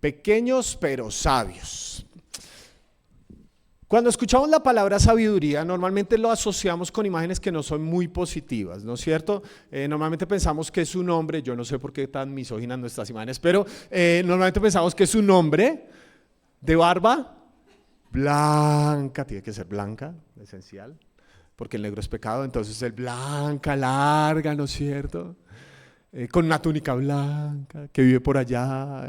Pequeños pero sabios. Cuando escuchamos la palabra sabiduría, normalmente lo asociamos con imágenes que no son muy positivas, ¿no es cierto? Normalmente pensamos que es un hombre, yo no sé por qué tan misóginas nuestras imágenes, pero normalmente pensamos que es un hombre de barba blanca, tiene que ser blanca, esencial, porque el negro es pecado, entonces es blanca, larga, ¿no es cierto? Con una túnica blanca, que vive por allá,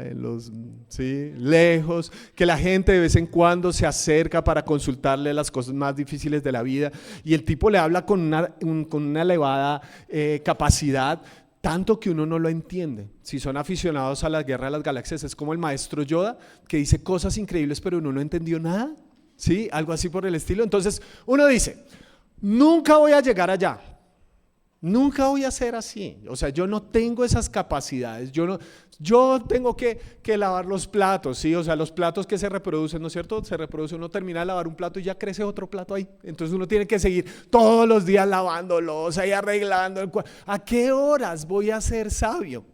¿sí? Lejos, que la gente de vez en cuando se acerca para consultarle las cosas más difíciles de la vida, y el tipo le habla con una elevada capacidad, tanto que uno no lo entiende. Si son aficionados a la Guerra de las Galaxias, es como el maestro Yoda, que dice cosas increíbles, pero uno no entendió nada, ¿sí? Algo así por el estilo. Entonces uno dice, nunca voy a llegar allá. Nunca voy a ser así, o sea, yo no tengo esas capacidades, yo tengo que lavar los platos, ¿sí? O sea, los platos que se reproducen, ¿no es cierto? Se reproduce, uno termina de lavar un plato y ya crece otro plato ahí, entonces uno tiene que seguir todos los días lavándolos, ahí arreglando, ¿a qué horas voy a ser sabio?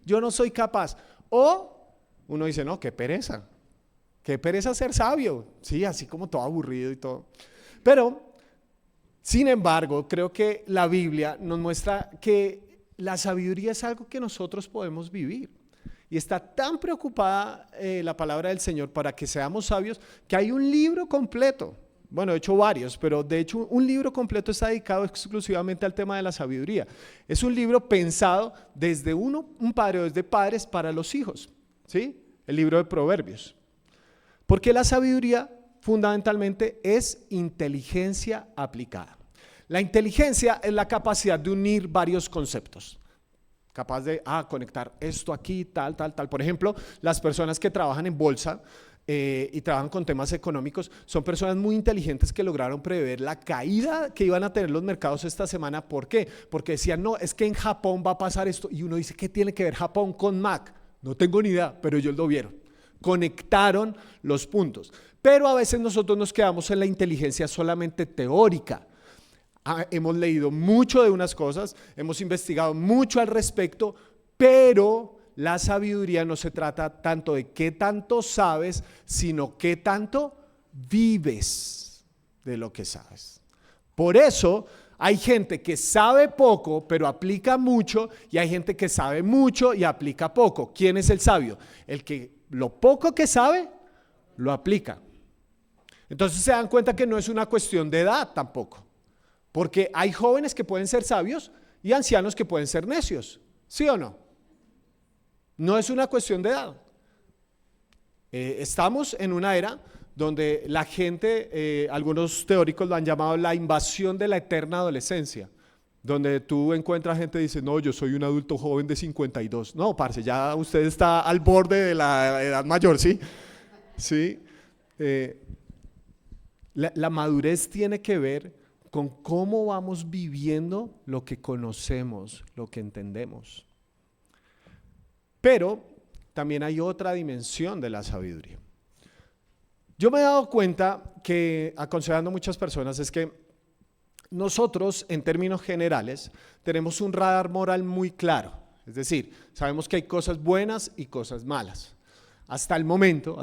Yo no soy capaz. O uno dice, no, qué pereza ser sabio, sí, así como todo aburrido y todo, pero sin embargo, creo que la Biblia nos muestra que la sabiduría es algo que nosotros podemos vivir. Y está tan preocupada la palabra del Señor para que seamos sabios, que hay un libro completo. Bueno, he hecho varios, pero de hecho un libro completo está dedicado exclusivamente al tema de la sabiduría. Es un libro pensado desde un padre o desde padres para los hijos, ¿sí? El libro de Proverbios. Porque la sabiduría fundamentalmente es inteligencia aplicada. La inteligencia es la capacidad de unir varios conceptos, capaz de conectar esto aquí, tal. Por ejemplo, las personas que trabajan en bolsa y trabajan con temas económicos son personas muy inteligentes que lograron prever la caída que iban a tener los mercados esta semana. ¿Por qué? Porque decían, no, es que en Japón va a pasar esto, y uno dice, ¿qué tiene que ver Japón con Mac? No tengo ni idea, pero ellos lo vieron, conectaron los puntos. Pero a veces nosotros nos quedamos en la inteligencia solamente teórica. Hemos leído mucho de unas cosas, hemos investigado mucho al respecto, pero la sabiduría no se trata tanto de qué tanto sabes, sino qué tanto vives de lo que sabes. Por eso hay gente que sabe poco, pero aplica mucho, y hay gente que sabe mucho y aplica poco. ¿Quién es el sabio? El que lo poco que sabe, lo aplica. Entonces se dan cuenta que no es una cuestión de edad tampoco, porque hay jóvenes que pueden ser sabios y ancianos que pueden ser necios, ¿sí o no? No es una cuestión de edad. Estamos en una era donde la gente, algunos teóricos lo han llamado la invasión de la eterna adolescencia, donde tú encuentras gente que dice, no, yo soy un adulto joven de 52. No, parce, ya usted está al borde de la edad mayor, ¿sí? Sí. La madurez tiene que ver con cómo vamos viviendo lo que conocemos, lo que entendemos. Pero también hay otra dimensión de la sabiduría. Yo me he dado cuenta que, aconsejando a muchas personas, es que nosotros, en términos generales, tenemos un radar moral muy claro. Es decir, sabemos que hay cosas buenas y cosas malas. Hasta el momento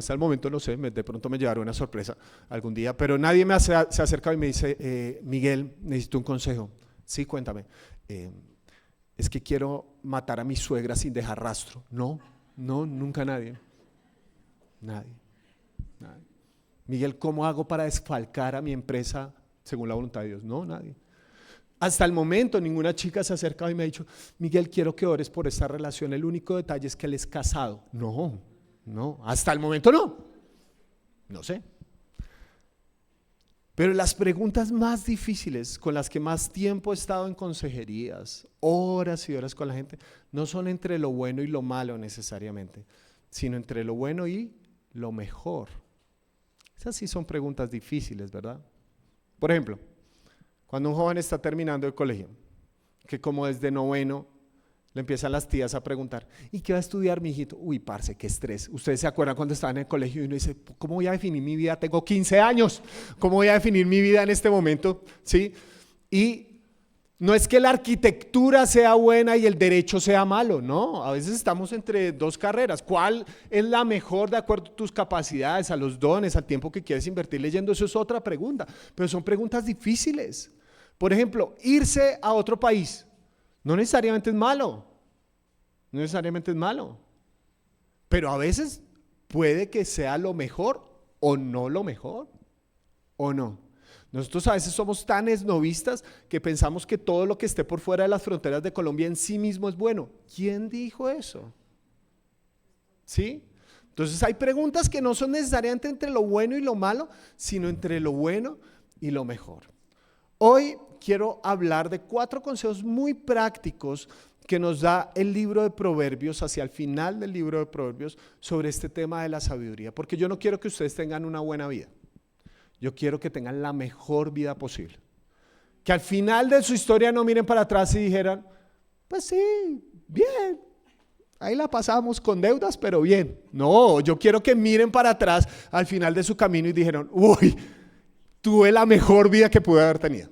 no sé, de pronto me llevará una sorpresa algún día, pero nadie se ha acercado y me dice, Miguel, necesito un consejo. Sí, cuéntame. Es que quiero matar a mi suegra sin dejar rastro. No, nunca nadie. Nadie. Miguel, ¿cómo hago para desfalcar a mi empresa según la voluntad de Dios? No, nadie. Hasta el momento ninguna chica se ha acercado y me ha dicho, Miguel, quiero que ores por esta relación. El único detalle es que él es casado. No, hasta el momento no sé. Pero las preguntas más difíciles, con las que más tiempo he estado en consejerías, horas y horas con la gente, no son entre lo bueno y lo malo necesariamente, sino entre lo bueno y lo mejor. Esas sí son preguntas difíciles, ¿verdad? Por ejemplo, cuando un joven está terminando el colegio, que como desde noveno le empiezan las tías a preguntar, ¿y qué va a estudiar, mi hijito? Uy, parce, qué estrés. Ustedes se acuerdan cuando estaban en el colegio y uno dice, ¿cómo voy a definir mi vida? Tengo 15 años, ¿cómo voy a definir mi vida en este momento? ¿Sí? Y No es que la arquitectura sea buena y el derecho sea malo, no. A veces estamos entre dos carreras. ¿Cuál es la mejor de acuerdo a tus capacidades, a los dones, al tiempo que quieres invertir leyendo? Eso es otra pregunta, pero son preguntas difíciles. Por ejemplo, irse a otro país no necesariamente es malo, no necesariamente es malo, pero a veces puede que sea lo mejor o no lo mejor, o no. Nosotros a veces somos tan esnovistas que pensamos que todo lo que esté por fuera de las fronteras de Colombia en sí mismo es bueno. ¿Quién dijo eso? ¿Sí? Entonces hay preguntas que no son necesariamente entre lo bueno y lo malo, sino entre lo bueno y lo mejor. Hoy quiero hablar de 4 consejos muy prácticos que nos da el libro de Proverbios, hacia el final del libro de Proverbios, sobre este tema de la sabiduría, porque yo no quiero que ustedes tengan una buena vida. Yo quiero que tengan la mejor vida posible. Que al final de su historia no miren para atrás y dijeran, pues sí, bien, ahí la pasamos con deudas, pero bien. No, yo quiero que miren para atrás al final de su camino y dijeron, uy, tuve la mejor vida que pude haber tenido.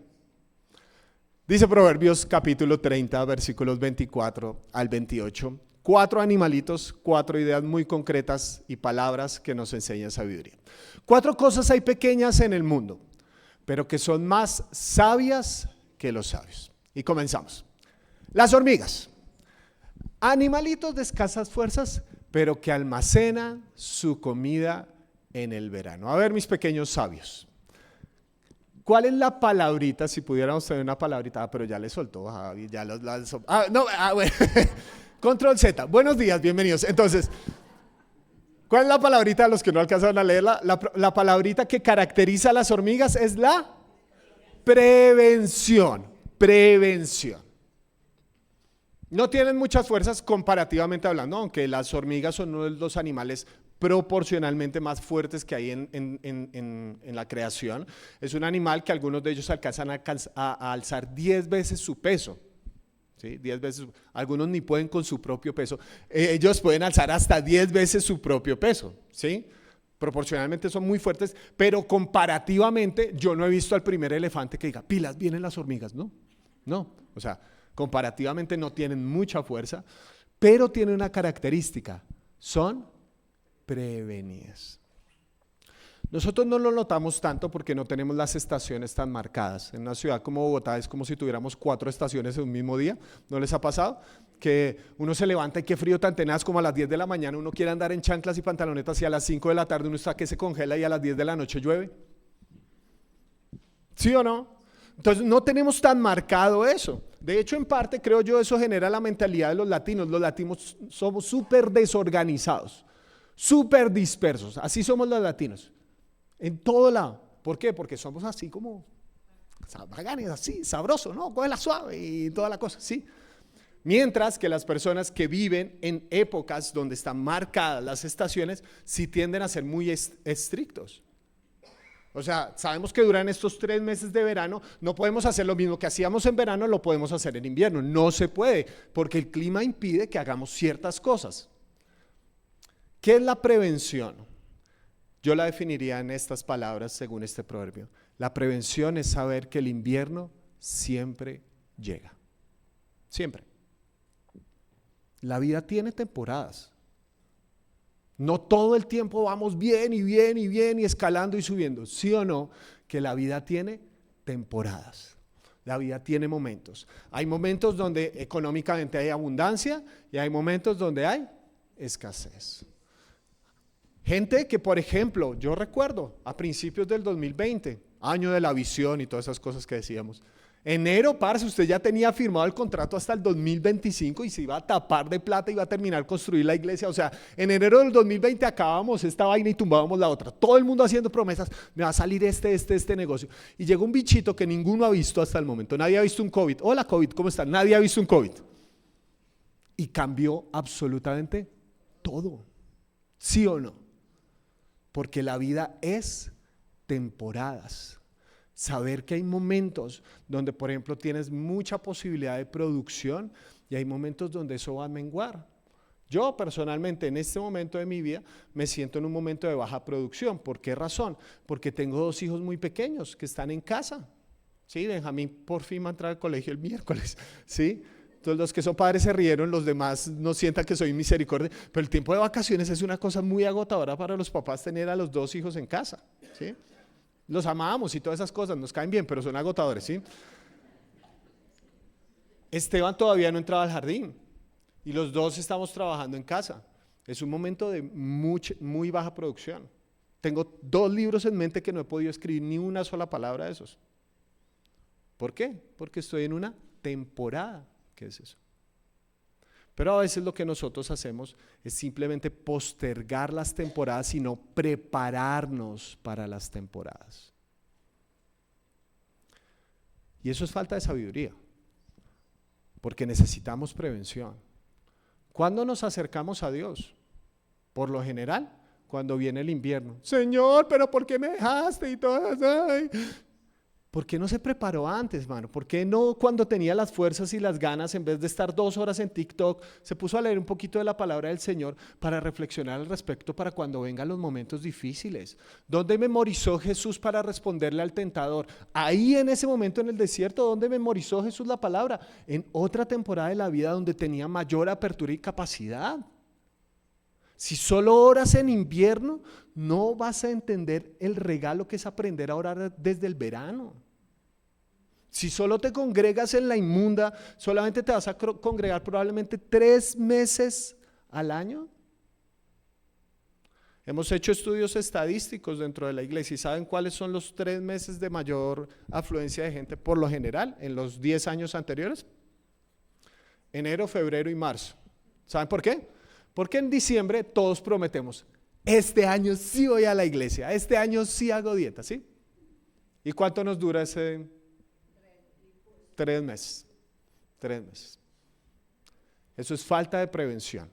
Dice Proverbios capítulo 30, versículos 24 al 28. 4 animalitos, 4 ideas muy concretas y palabras que nos enseñan sabiduría. 4 cosas hay pequeñas en el mundo, pero que son más sabias que los sabios. Y comenzamos. Las hormigas, animalitos de escasas fuerzas, pero que almacenan su comida en el verano. A ver, mis pequeños sabios, ¿cuál es la palabrita? Si pudiéramos tener una palabrita, pero ya le soltó Javi, ya los lanzó. Bueno. Control Z, buenos días, bienvenidos. Entonces, ¿cuál es la palabrita de los que no alcanzaron a leerla? La palabrita que caracteriza a las hormigas es la prevención. Prevención. No tienen muchas fuerzas comparativamente hablando, aunque las hormigas son uno de los animales proporcionalmente más fuertes que hay en la creación. Es un animal que algunos de ellos alcanzan a alzar 10 veces su peso. ¿Sí? 10 veces, algunos ni pueden con su propio peso, ellos pueden alzar hasta 10 veces su propio peso, ¿sí? Proporcionalmente son muy fuertes, pero comparativamente yo no he visto al primer elefante que diga, pilas, vienen las hormigas, ¿no? No, o sea, comparativamente no tienen mucha fuerza, pero tienen una característica, son prevenidas. Nosotros no lo notamos tanto porque no tenemos las estaciones tan marcadas. En una ciudad como Bogotá es como si tuviéramos 4 estaciones en un mismo día. ¿No les ha pasado? Que uno se levanta y qué frío tan tenaz, como a las 10 de la mañana uno quiere andar en chanclas y pantalonetas y a las 5 de la tarde uno está que se congela y a las 10 de la noche llueve. ¿Sí o no? Entonces no tenemos tan marcado eso. De hecho, en parte creo yo eso genera la mentalidad de los latinos. Los latinos somos súper desorganizados, súper dispersos. Así somos los latinos. En todo lado. ¿Por qué? Porque somos así como baganes, así, sabroso, ¿no? Cógela suave y toda la cosa, ¿sí? Mientras que las personas que viven en épocas donde están marcadas las estaciones, sí tienden a ser muy estrictos. O sea, sabemos que duran estos 3 meses de verano, no podemos hacer lo mismo que hacíamos en verano, lo podemos hacer en invierno. No se puede, porque el clima impide que hagamos ciertas cosas. ¿Qué es la prevención? Yo la definiría en estas palabras según este proverbio. La prevención es saber que el invierno siempre llega. Siempre. La vida tiene temporadas. No todo el tiempo vamos bien y bien y bien y escalando y subiendo. ¿Sí o no? Que la vida tiene temporadas. La vida tiene momentos. Hay momentos donde económicamente hay abundancia y hay momentos donde hay escasez. Gente que, por ejemplo, yo recuerdo a principios del 2020, año de la visión y todas esas cosas que decíamos. Enero, parce, usted ya tenía firmado el contrato hasta el 2025 y se iba a tapar de plata y iba a terminar construir la iglesia. O sea, en enero del 2020 acabábamos esta vaina y tumbábamos la otra. Todo el mundo haciendo promesas, me va a salir este negocio. Y llegó un bichito que ninguno ha visto hasta el momento. Nadie ha visto un COVID. Hola COVID, ¿cómo están? Nadie ha visto un COVID. Y cambió absolutamente todo. ¿Sí o no? Porque la vida es temporadas. Saber que hay momentos donde, por ejemplo, tienes mucha posibilidad de producción y hay momentos donde eso va a menguar. Yo personalmente en este momento de mi vida me siento en un momento de baja producción. ¿Por qué razón? Porque tengo 2 hijos muy pequeños que están en casa. Sí, Benjamín por fin va a entrar al colegio el miércoles, ¿sí? Entonces los que son padres se rieron, los demás no sientan que soy misericordia, pero el tiempo de vacaciones es una cosa muy agotadora para los papás tener a los dos hijos en casa, ¿sí? Los amamos y todas esas cosas, nos caen bien, pero son agotadores, ¿sí? Esteban todavía no entraba al jardín y los dos estamos trabajando en casa. Es un momento de muy baja producción. Tengo 2 libros en mente que no he podido escribir ni una sola palabra de esos. ¿Por qué? Porque estoy en una temporada. ¿Qué es eso? Pero a veces lo que nosotros hacemos es simplemente postergar las temporadas y no prepararnos para las temporadas. Y eso es falta de sabiduría, porque necesitamos prevención. ¿Cuándo nos acercamos a Dios? Por lo general, cuando viene el invierno. Señor, pero ¿por qué me dejaste? Y todas, ay. ¿Por qué no se preparó antes, mano? ¿Por qué no cuando tenía las fuerzas y las ganas, en vez de estar 2 horas en TikTok, se puso a leer un poquito de la palabra del Señor para reflexionar al respecto para cuando vengan los momentos difíciles? ¿Dónde memorizó Jesús para responderle al tentador? Ahí en ese momento en el desierto, ¿dónde memorizó Jesús la palabra? En otra temporada de la vida donde tenía mayor apertura y capacidad. Si solo oras en invierno, no vas a entender el regalo que es aprender a orar desde el verano. Si solo te congregas en la inmunda, solamente te vas a congregar probablemente 3 meses al año. Hemos hecho estudios estadísticos dentro de la iglesia y ¿saben cuáles son los 3 meses de mayor afluencia de gente por lo general en los 10 años anteriores? Enero, febrero y marzo. ¿Saben por qué? Porque en diciembre todos prometemos, este año sí voy a la iglesia, este año sí hago dieta, ¿sí? ¿Y cuánto nos dura ese? 3 meses. 3 meses. Eso es falta de prevención.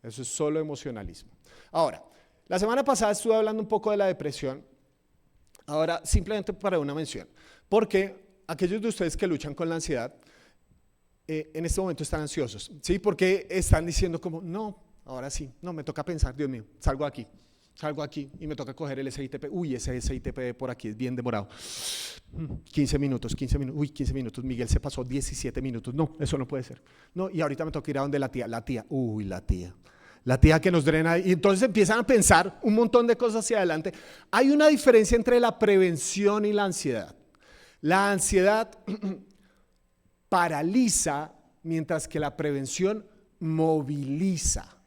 Eso es solo emocionalismo. Ahora, la semana pasada estuve hablando un poco de la depresión. Ahora, simplemente para una mención. Porque aquellos de ustedes que luchan con la ansiedad, en este momento están ansiosos, ¿sí? Porque están diciendo como, no, ahora sí, no, me toca pensar, Dios mío, salgo aquí y me toca coger el SITP. Uy, ese SITP por aquí es bien demorado. 15 minutos, uy, 15 minutos, Miguel se pasó 17 minutos. No, eso no puede ser. No, y ahorita me toca ir a donde la tía, la tía que nos drena. Y entonces empiezan a pensar un montón de cosas hacia adelante. Hay una diferencia entre la prevención y la ansiedad. La ansiedad paraliza, mientras que la prevención moviliza.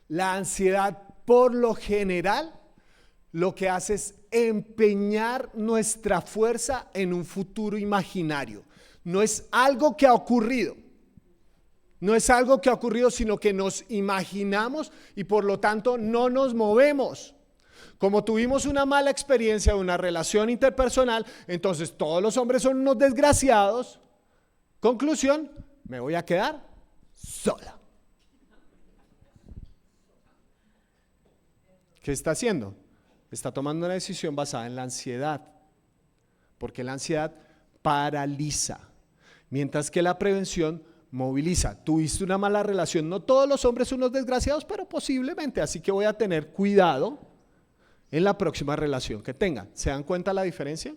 La ansiedad, por lo general, lo que hace es empeñar nuestra fuerza en un futuro imaginario. No es algo que ha ocurrido. No es algo que ha ocurrido, sino que nos imaginamos y por lo tanto no nos movemos. Como tuvimos una mala experiencia de una relación interpersonal, entonces todos los hombres son unos desgraciados. Conclusión, me voy a quedar sola. ¿Qué está haciendo? Está tomando una decisión basada en la ansiedad, porque la ansiedad paraliza, mientras que la prevención moviliza. Tuviste una mala relación, no todos los hombres son unos desgraciados, pero posiblemente, así que voy a tener cuidado en la próxima relación que tenga. ¿Se dan cuenta la diferencia?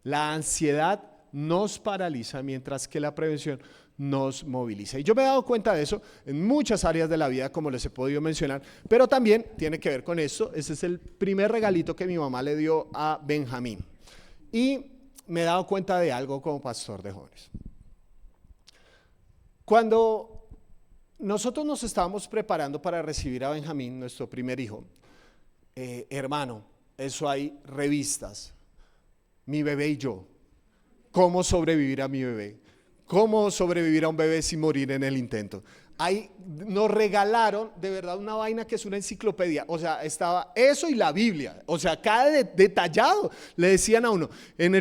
La ansiedad nos paraliza, mientras que la prevención nos moviliza. Y yo me he dado cuenta de eso en muchas áreas de la vida, como les he podido mencionar, pero también tiene que ver con esto. Ese es el primer regalito que mi mamá le dio a Benjamín. Y me he dado cuenta de algo como pastor de jóvenes. Cuando nosotros nos estábamos preparando para recibir a Benjamín, nuestro primer hijo, hermano, eso hay revistas, mi bebé y yo, cómo sobrevivir a mi bebé, cómo sobrevivir a un bebé sin morir en el intento. Ahí nos regalaron de verdad una vaina que es una enciclopedia, o sea, estaba eso y la Biblia, o sea, cada detallado. Le decían a uno, en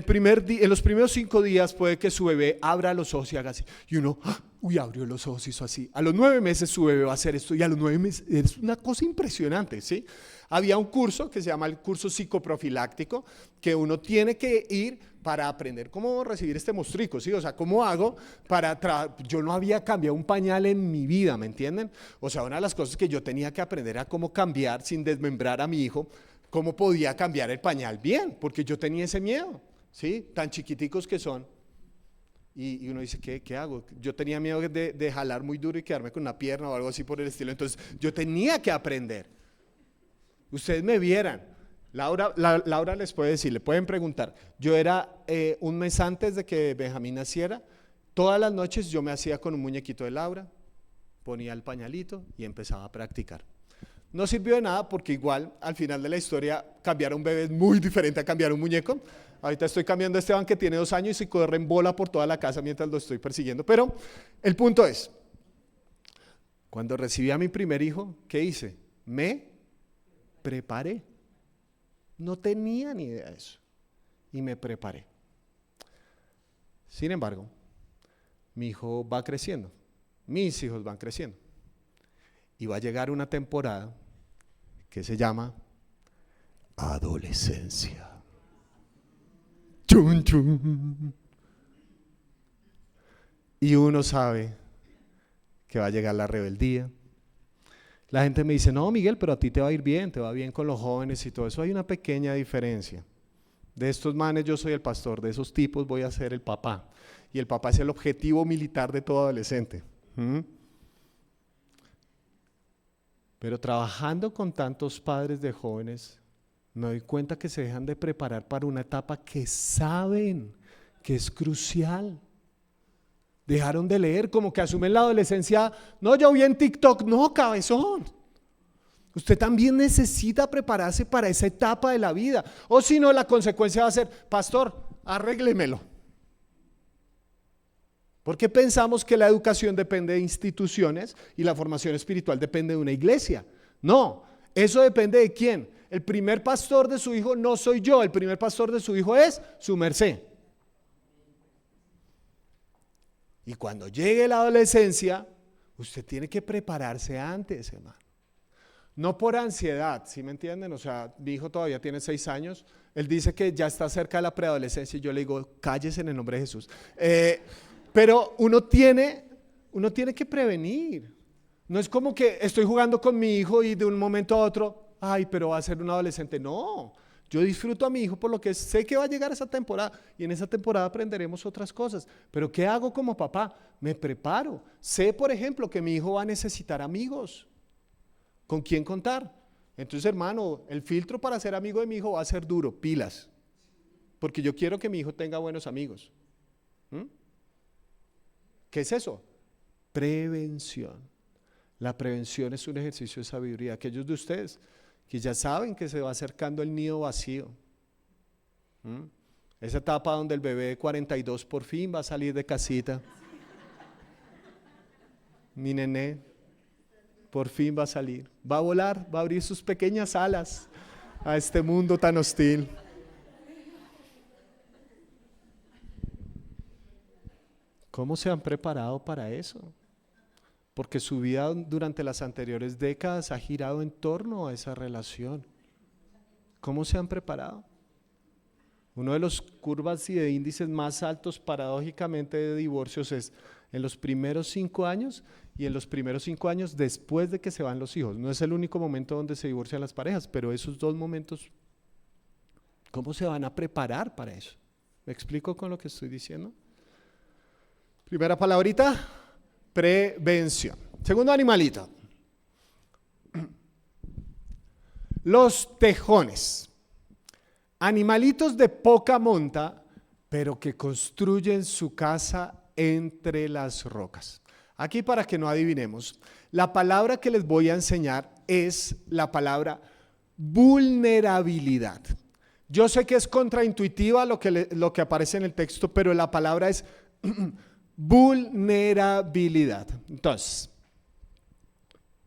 los primeros 5 días puede que su bebé abra los ojos y haga así, y uno, uy, abrió los ojos y hizo así. A los 9 meses su bebé va a hacer esto, y a los 9 meses es una cosa impresionante, ¿sí? Había un curso que se llama el curso psicoprofiláctico, que uno tiene que ir para aprender cómo recibir este mostrico, ¿sí? O sea, ¿cómo hago yo no había cambiado un pañal en mi vida, ¿me entienden? O sea, una de las cosas que yo tenía que aprender era cómo cambiar sin desmembrar a mi hijo, cómo podía cambiar el pañal bien, porque yo tenía ese miedo. ¿sí? Tan chiquiticos que son. Y uno dice, ¿qué hago? Yo tenía miedo de jalar muy duro y quedarme con una pierna o algo así por el estilo. Entonces yo tenía que aprender. Ustedes me vieran. Laura les puede decir, le pueden preguntar. Yo era un mes antes de que Benjamín naciera. Todas las noches yo me hacía con un muñequito de Laura, ponía el pañalito y empezaba a practicar. No sirvió de nada porque igual al final de la historia cambiar a un bebé es muy diferente a cambiar un muñeco. Ahorita estoy cambiando a Esteban que tiene 2 años y corre en bola por toda la casa mientras lo estoy persiguiendo. Pero el punto es, cuando recibí a mi primer hijo, ¿qué hice? Me preparé. No tenía ni idea de eso y me preparé. Sin embargo, mi hijo va creciendo, mis hijos van creciendo y va a llegar una temporada que se llama adolescencia. Chun, chun. Y uno sabe que va a llegar la rebeldía. La gente me dice, no, Miguel, pero a ti te va a ir bien, te va bien con los jóvenes y todo eso. Hay una pequeña diferencia. De estos manes yo soy el pastor, de esos tipos voy a ser el papá. Y el papá es el objetivo militar de todo adolescente. Pero trabajando con tantos padres de jóvenes, me doy cuenta que se dejan de preparar para una etapa que saben que es crucial. Dejaron de leer, como que asumen la adolescencia. No, yo vi en TikTok. No, cabezón. Usted también necesita prepararse para esa etapa de la vida. O si no, la consecuencia va a ser, pastor, arréglemelo. Porque pensamos que la educación depende de instituciones y la formación espiritual depende de una iglesia. No, eso depende de quién. El primer pastor de su hijo no soy yo, el primer pastor de su hijo es su merced. Y cuando llegue la adolescencia, usted tiene que prepararse antes, hermano. No por ansiedad, ¿sí me entienden? O sea, mi hijo todavía tiene 6 años, él dice que ya está cerca de la preadolescencia y yo le digo, cállese en el nombre de Jesús. Pero uno tiene que prevenir. No es como que estoy jugando con mi hijo y de un momento a otro, ay, pero va a ser un adolescente. No, yo disfruto a mi hijo por lo que sé que va a llegar esa temporada y en esa temporada aprenderemos otras cosas. Pero ¿qué hago como papá? Me preparo. Sé, por ejemplo, que mi hijo va a necesitar amigos. ¿Con quién contar? Entonces, hermano, el filtro para ser amigo de mi hijo va a ser duro, pilas. Porque yo quiero que mi hijo tenga buenos amigos. ¿Qué es eso? Prevención. La prevención es un ejercicio de sabiduría. Aquellos de ustedes que ya saben que se va acercando el nido vacío. Esa etapa donde el bebé de 42 por fin va a salir de casita. Mi nené por fin va a salir. Va a volar, va a abrir sus pequeñas alas a este mundo tan hostil. ¿Cómo se han preparado para eso? Porque su vida durante las anteriores décadas ha girado en torno a esa relación. ¿Cómo se han preparado? Uno de los curvas y de índices más altos paradójicamente de divorcios es en los primeros 5 años y en los primeros 5 años después de que se van los hijos. No es el único momento donde se divorcian las parejas, pero esos 2 momentos, ¿cómo se van a preparar para eso? ¿Me explico con lo que estoy diciendo? Primera palabrita, prevención. Segundo animalito, los tejones. Animalitos de poca monta, pero que construyen su casa entre las rocas. Aquí, para que no adivinemos, la palabra que les voy a enseñar es la palabra vulnerabilidad. Yo sé que es contraintuitiva lo que aparece en el texto, pero la palabra es vulnerabilidad. Entonces,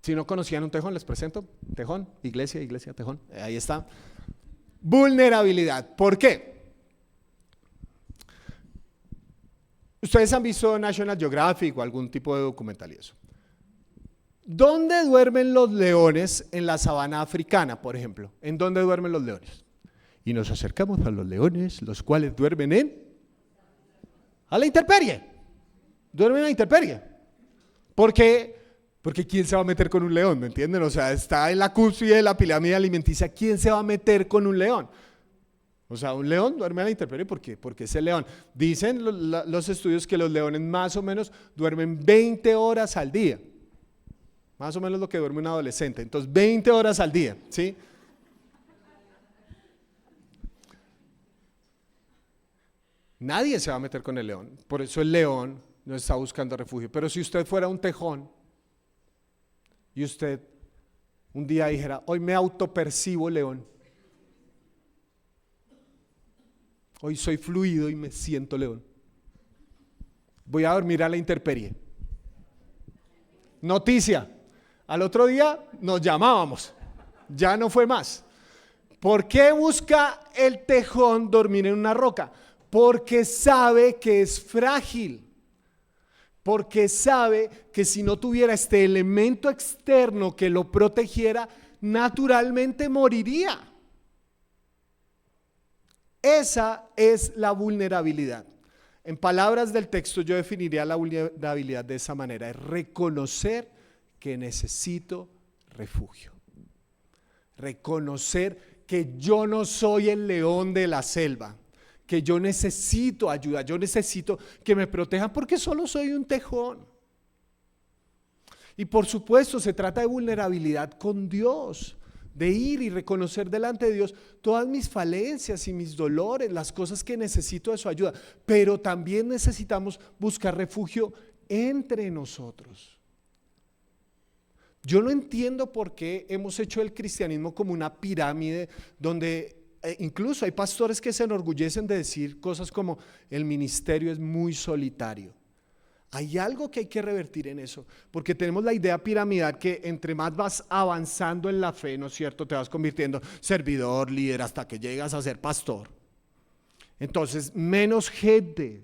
si no conocían un tejón, les presento. Tejón, iglesia, tejón. Ahí está. Vulnerabilidad. ¿Por qué? Ustedes han visto National Geographic o algún tipo de documental y eso. ¿Dónde duermen los leones en la sabana africana, por ejemplo? ¿En dónde duermen los leones? Y nos acercamos a los leones, los cuales duermen a la intemperie. Duermen a la intemperie. Porque ¿quién se va a meter con un león? ¿Me entienden? O sea, está en la cúspide de la pirámide alimenticia. ¿Quién se va a meter con un león? O sea, un león duerme a la intemperie, ¿por qué? Porque es el león. Dicen los estudios que los leones más o menos duermen 20 horas al día. Más o menos lo que duerme un adolescente. Entonces, 20 horas al día, ¿sí? Nadie se va a meter con el león. Por eso el león no está buscando refugio. Pero si usted fuera un tejón y usted un día dijera, hoy me autopercibo león. Hoy soy fluido y me siento león. Voy a dormir a la intemperie. Noticia. Al otro día nos llamábamos. Ya no fue más. ¿Por qué busca el tejón dormir en una roca? Porque sabe que es frágil. Porque sabe que si no tuviera este elemento externo que lo protegiera, naturalmente moriría. Esa es la vulnerabilidad. En palabras del texto yo definiría la vulnerabilidad de esa manera: es reconocer que necesito refugio. Reconocer que yo no soy el león de la selva, que yo necesito ayuda, yo necesito que me protejan porque solo soy un tejón. Y por supuesto se trata de vulnerabilidad con Dios, de ir y reconocer delante de Dios todas mis falencias y mis dolores, las cosas que necesito de su ayuda, pero también necesitamos buscar refugio entre nosotros. Yo no entiendo por qué hemos hecho el cristianismo como una pirámide donde incluso hay pastores que se enorgullecen de decir cosas como el ministerio es muy solitario. Hay algo que hay que revertir en eso, porque tenemos la idea piramidal que entre más vas avanzando en la fe, ¿no es cierto?, te vas convirtiendo servidor, líder, hasta que llegas a ser pastor. Entonces, menos gente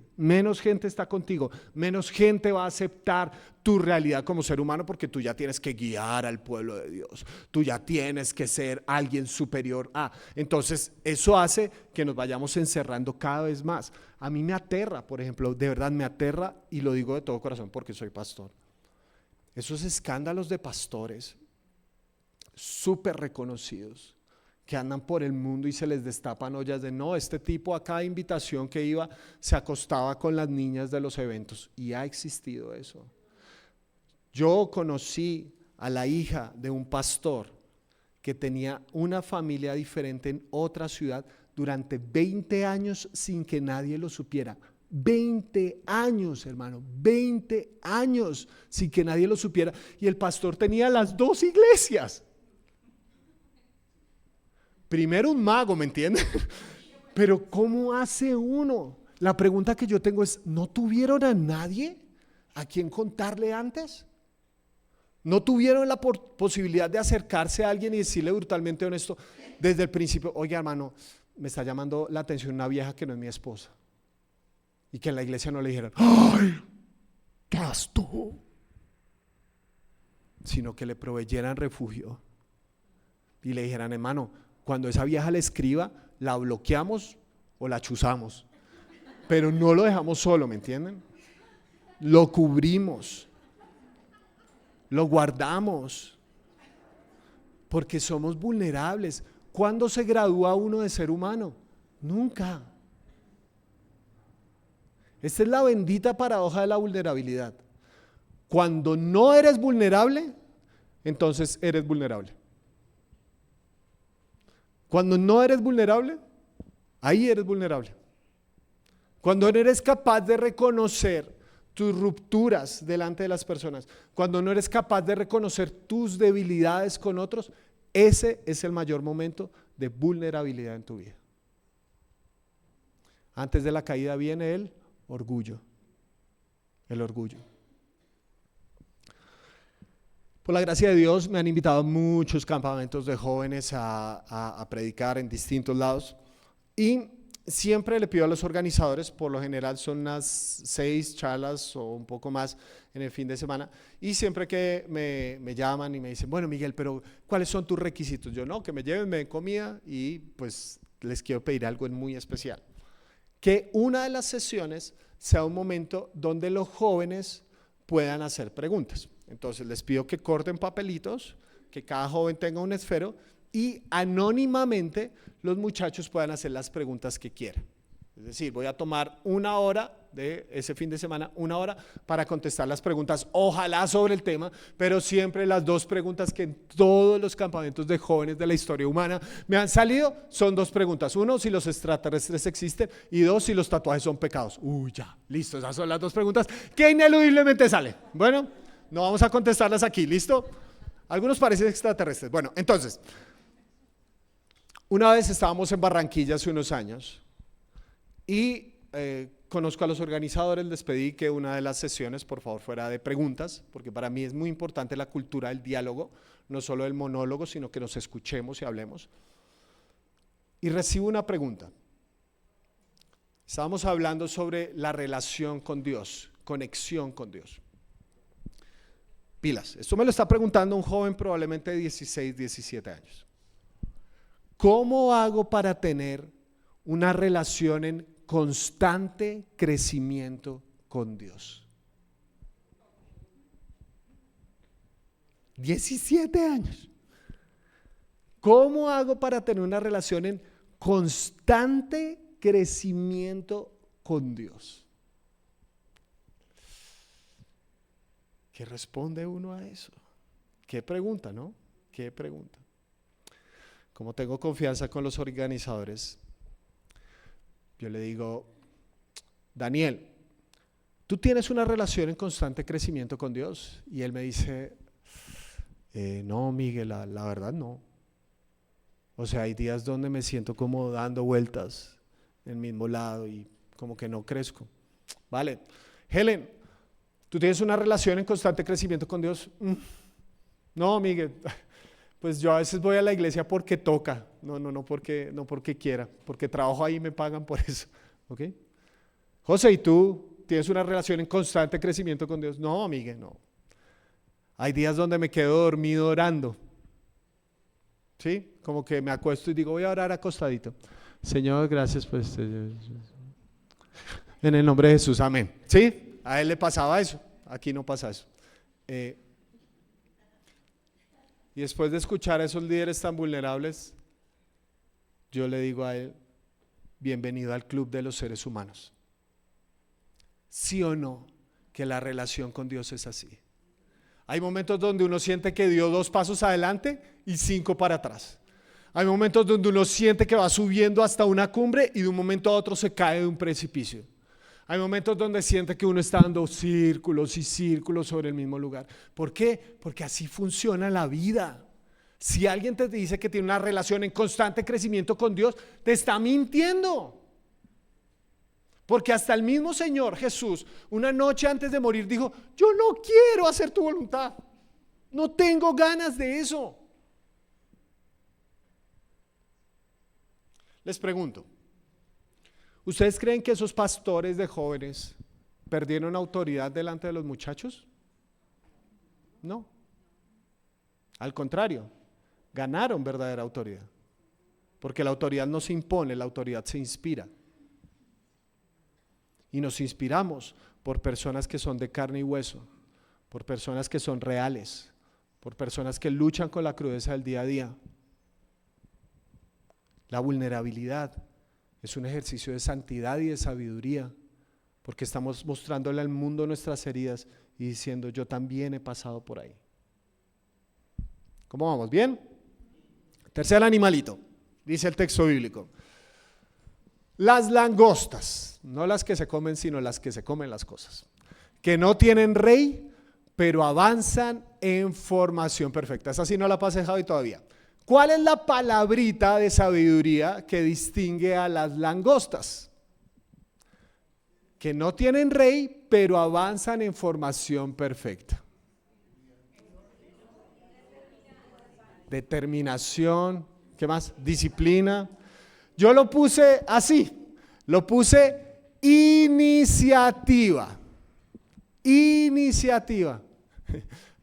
está contigo, menos gente va a aceptar tu realidad como ser humano, porque tú ya tienes que guiar al pueblo de Dios, tú ya tienes que ser alguien superior a. Entonces, eso hace que nos vayamos encerrando cada vez más. A mí me aterra, por ejemplo, de verdad me aterra, y lo digo de todo corazón porque soy pastor, esos escándalos de pastores súper reconocidos que andan por el mundo y se les destapan ollas de no, este tipo a cada invitación que iba se acostaba con las niñas de los eventos, y ha existido eso. Yo conocí a la hija de un pastor que tenía una familia diferente en otra ciudad durante 20 años sin que nadie lo supiera. 20 años, hermano, 20 años sin que nadie lo supiera, y el pastor tenía las dos iglesias. Primero un mago, ¿me entienden? Pero ¿cómo hace uno? La pregunta que yo tengo es, ¿no tuvieron a nadie a quien contarle antes? ¿No tuvieron la posibilidad de acercarse a alguien y decirle brutalmente honesto desde el principio, oye hermano, me está llamando la atención una vieja que no es mi esposa? Y que en la iglesia no le dijeran, ¡ay, qué has tú! Sino que le proveyeran refugio y le dijeran, hermano, cuando esa vieja le escriba, la bloqueamos o la chuzamos, pero no lo dejamos solo, ¿me entienden? Lo cubrimos, lo guardamos, porque somos vulnerables. ¿Cuándo se gradúa uno de ser humano? Nunca. Esta es la bendita paradoja de la vulnerabilidad. Cuando no eres vulnerable, entonces eres vulnerable. Cuando no eres vulnerable, ahí eres vulnerable. Cuando no eres capaz de reconocer tus rupturas delante de las personas, cuando no eres capaz de reconocer tus debilidades con otros, ese es el mayor momento de vulnerabilidad en tu vida. Antes de la caída viene el orgullo. El orgullo. Por la gracia de Dios me han invitado a muchos campamentos de jóvenes a predicar en distintos lados, y siempre le pido a los organizadores, por lo general son unas 6 charlas o un poco más en el fin de semana, y siempre que me llaman y me dicen, bueno Miguel, pero ¿cuáles son tus requisitos? Yo no, que me lleven, me den comida, y pues les quiero pedir algo muy especial, que una de las sesiones sea un momento donde los jóvenes puedan hacer preguntas. Entonces les pido que corten papelitos, que cada joven tenga un esfero y anónimamente los muchachos puedan hacer las preguntas que quieran. Es decir, voy a tomar una hora de ese fin de semana, una hora para contestar las preguntas, ojalá sobre el tema, pero siempre las dos preguntas que en todos los campamentos de jóvenes de la historia humana me han salido son dos preguntas. Uno, si los extraterrestres existen, y dos, si los tatuajes son pecados. Ya, listo, esas son las dos preguntas que ineludiblemente salen. Bueno, no vamos a contestarlas aquí, ¿listo? Algunos parecen extraterrestres. Bueno, entonces, una vez estábamos en Barranquilla hace unos años y conozco a los organizadores, les pedí que una de las sesiones por favor fuera de preguntas, porque para mí es muy importante la cultura del diálogo, no solo del monólogo, sino que nos escuchemos y hablemos. Y recibo una pregunta. Estábamos hablando sobre la relación con Dios, conexión con Dios. Pilas, esto me lo está preguntando un joven probablemente de 16, 17 años. ¿Cómo hago para tener una relación en constante crecimiento con Dios? 17 años. ¿Cómo hago para tener una relación en constante crecimiento con Dios? ¿Qué responde uno a eso? ¿Qué pregunta, no? ¿Qué pregunta? Como tengo confianza con los organizadores, yo le digo, Daniel, ¿tú tienes una relación en constante crecimiento con Dios? Y él me dice, no, Miguel, la verdad no. O sea, hay días donde me siento como dando vueltas en el mismo lado y como que no crezco. Vale, Helen, ¿tú tienes una relación en constante crecimiento con Dios? No, Miguel, pues yo a veces voy a la iglesia porque toca, no porque quiera, porque trabajo ahí y me pagan por eso. ¿Ok? José, ¿y tú tienes una relación en constante crecimiento con Dios? No, Miguel, no. Hay días donde me quedo dormido orando. ¿Sí? Como que me acuesto y digo, voy a orar acostadito. Señor, gracias por este. En el nombre de Jesús, amén. ¿Sí? A él le pasaba eso, aquí no pasa eso. Y después de escuchar a esos líderes tan vulnerables, yo le digo a él, bienvenido al club de los seres humanos. ¿Sí o no que la relación con Dios es así? Hay momentos donde uno siente que dio 2 pasos adelante y 5 para atrás. Hay momentos donde uno siente que va subiendo hasta una cumbre y de un momento a otro se cae de un precipicio. Hay momentos donde siente que uno está dando círculos y círculos sobre el mismo lugar. ¿Por qué? Porque así funciona la vida. Si alguien te dice que tiene una relación en constante crecimiento con Dios, te está mintiendo. Porque hasta el mismo Señor Jesús, una noche antes de morir, dijo, yo no quiero hacer tu voluntad. No tengo ganas de eso. Les pregunto, ¿ustedes creen que esos pastores de jóvenes perdieron autoridad delante de los muchachos? No. Al contrario, ganaron verdadera autoridad. Porque la autoridad no se impone, la autoridad se inspira. Y nos inspiramos por personas que son de carne y hueso, por personas que son reales, por personas que luchan con la crudeza del día a día. La vulnerabilidad es un ejercicio de santidad y de sabiduría, porque estamos mostrándole al mundo nuestras heridas y diciendo, yo también he pasado por ahí. ¿Cómo vamos? ¿Bien? Tercer animalito, dice el texto bíblico. Las langostas, no las que se comen, sino las que se comen las cosas, que no tienen rey, pero avanzan en formación perfecta. Esa sí no la pasé, Javi, todavía. ¿Cuál es la palabrita de sabiduría que distingue a las langostas? Que no tienen rey, pero avanzan en formación perfecta. Determinación, ¿qué más? Disciplina. Yo lo puse así, lo puse iniciativa. Iniciativa.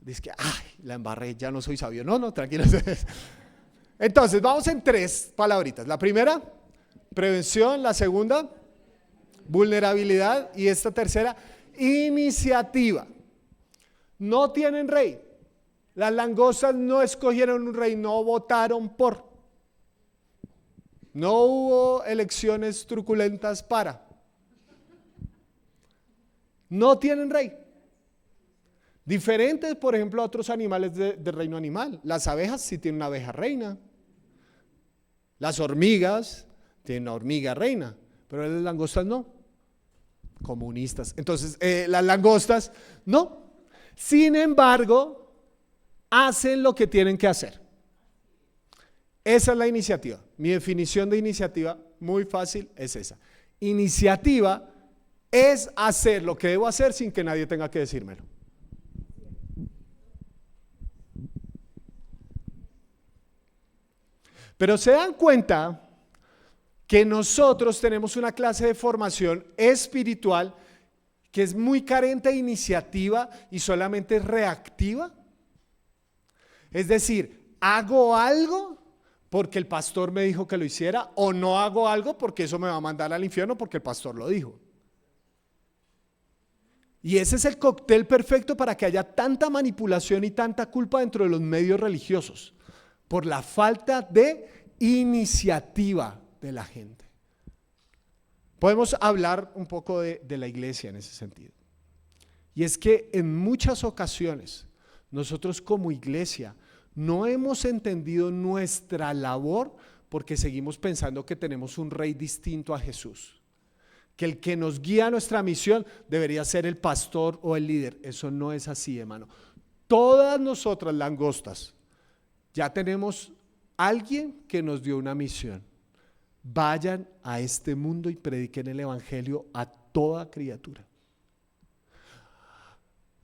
Dice que, ay, la embarré, ya no soy sabio. No, tranquilos. Entonces, vamos en 3 palabritas. La primera, prevención. La segunda, vulnerabilidad. Y esta tercera, iniciativa. No tienen rey. Las langostas no escogieron un rey, no votaron por. No hubo elecciones truculentas para. No tienen rey. Diferentes, por ejemplo, a otros animales del reino animal. Las abejas sí tienen una abeja reina. Las hormigas tienen una hormiga reina. Pero las langostas no. Comunistas. Entonces, las langostas no. Sin embargo, hacen lo que tienen que hacer. Esa es la iniciativa. Mi definición de iniciativa, muy fácil, es esa. Iniciativa es hacer lo que debo hacer sin que nadie tenga que decírmelo. Pero se dan cuenta que nosotros tenemos una clase de formación espiritual que es muy carente de iniciativa y solamente es reactiva. Es decir, hago algo porque el pastor me dijo que lo hiciera, o no hago algo porque eso me va a mandar al infierno porque el pastor lo dijo. Y ese es el cóctel perfecto para que haya tanta manipulación y tanta culpa dentro de los medios religiosos, por la falta de iniciativa de la gente. Podemos hablar un poco de la iglesia en ese sentido. Y es que en muchas ocasiones nosotros como iglesia no hemos entendido nuestra labor porque seguimos pensando que tenemos un rey distinto a Jesús. Que el que nos guía a nuestra misión debería ser el pastor o el líder. Eso no es así, hermano. Todas nosotras langostas ya tenemos alguien que nos dio una misión. Vayan a este mundo y prediquen el evangelio a toda criatura.